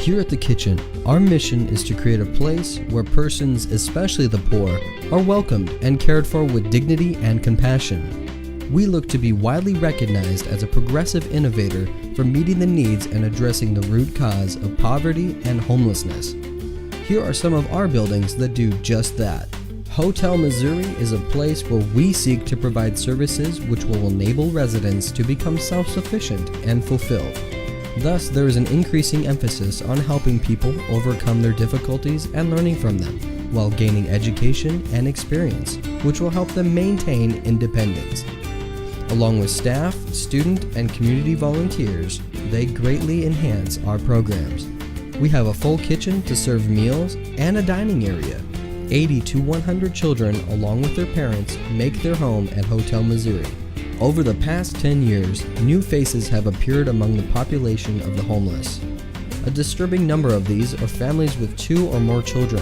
Here at The Kitchen, our mission is to create a place where persons, especially the poor, are welcomed and cared for with dignity and compassion. We look to be widely recognized as a progressive innovator for meeting the needs and addressing the root cause of poverty and homelessness. Here are some of our buildings that do just that. Hotel Missouri is a place where we seek to provide services which will enable residents to become self-sufficient and fulfilled. Thus, there is an increasing emphasis on helping people overcome their difficulties and learning from them, while gaining education and experience, which will help them maintain independence. Along with staff, student, and community volunteers, they greatly enhance our programs. We have a full kitchen to serve meals and a dining area. 80 to 100 children, along with their parents, make their home at Hotel Missouri. Over the past 10 years, new faces have appeared among the population of the homeless. A disturbing number of these are families with 2 or more children.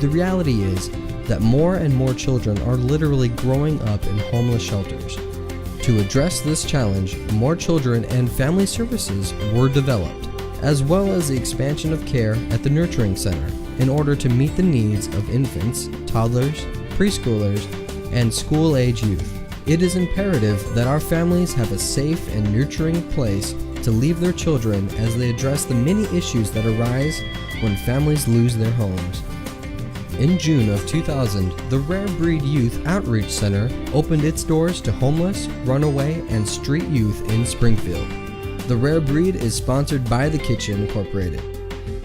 The reality is that more and more children are literally growing up in homeless shelters. To address this challenge, more children and family services were developed, as well as the expansion of care at the Nurturing Center in order to meet the needs of infants, toddlers, preschoolers, and school-age youth. It is imperative that our families have a safe and nurturing place to leave their children as they address the many issues that arise when families lose their homes. In June of 2000, the Rare Breed Youth Outreach Center opened its doors to homeless, runaway, and street youth in Springfield. The Rare Breed is sponsored by The Kitchen Incorporated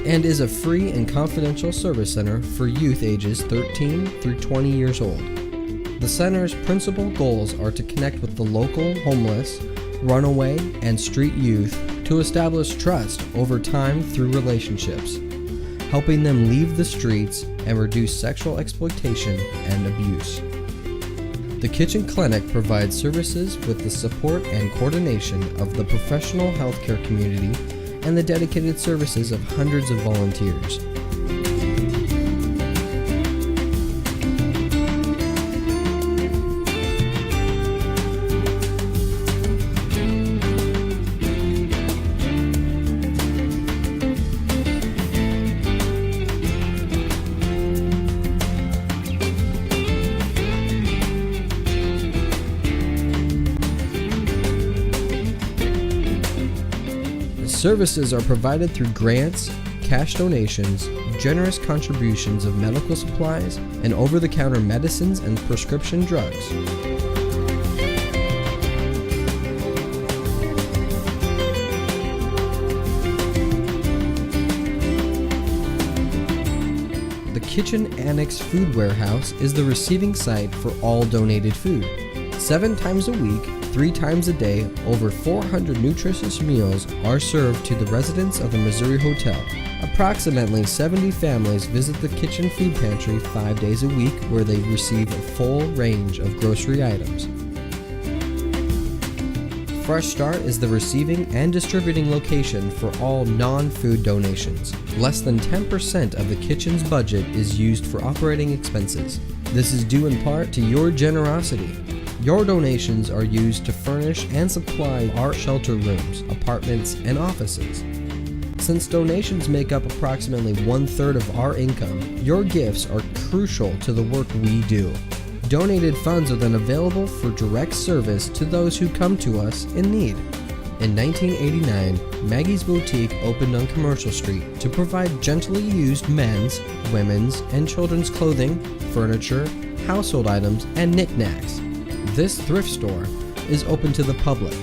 and is a free and confidential service center for youth ages 13 through 20 years old. The center's principal goals are to connect with the local homeless, runaway, and street youth to establish trust over time through relationships, helping them leave the streets and reduce sexual exploitation and abuse. The Kitchen Clinic provides services with the support and coordination of the professional healthcare community and the dedicated services of hundreds of volunteers. Services are provided through grants, cash donations, generous contributions of medical supplies, and over-the-counter medicines and prescription drugs. The Kitchen Annex Food Warehouse is the receiving site for all donated food. 7 times a week, 3 times a day, over 400 nutritious meals are served to the residents of the Missouri Hotel. Approximately 70 families visit the kitchen food pantry 5 days a week, where they receive a full range of grocery items. Fresh Start is the receiving and distributing location for all non-food donations. Less than 10% of the kitchen's budget is used for operating expenses. This is due in part to your generosity. Your donations are used to furnish and supply our shelter rooms, apartments, and offices. Since donations make up approximately 1/3 of our income, your gifts are crucial to the work we do. Donated funds are then available for direct service to those who come to us in need. In 1989, Maggie's Boutique opened on Commercial Street to provide gently used men's, women's, and children's clothing, furniture, household items, and knickknacks. This thrift store is open to the public.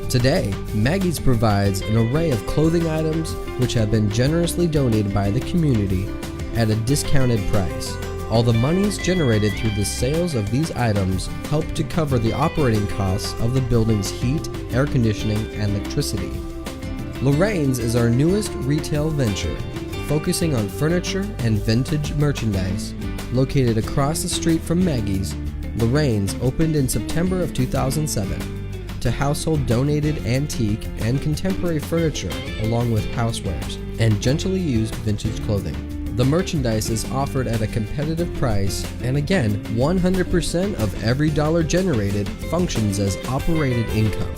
Today, Maggie's provides an array of clothing items which have been generously donated by the community at a discounted price. All the monies generated through the sales of these items help to cover the operating costs of the building's heat, air conditioning, and electricity. Lorraine's is our newest retail venture, focusing on furniture and vintage merchandise. Located across the street from Maggie's, Lorraine's opened in September of 2007 to household donated antique and contemporary furniture, along with housewares and gently used vintage clothing. The merchandise is offered at a competitive price, and again, 100% of every dollar generated functions as operated income.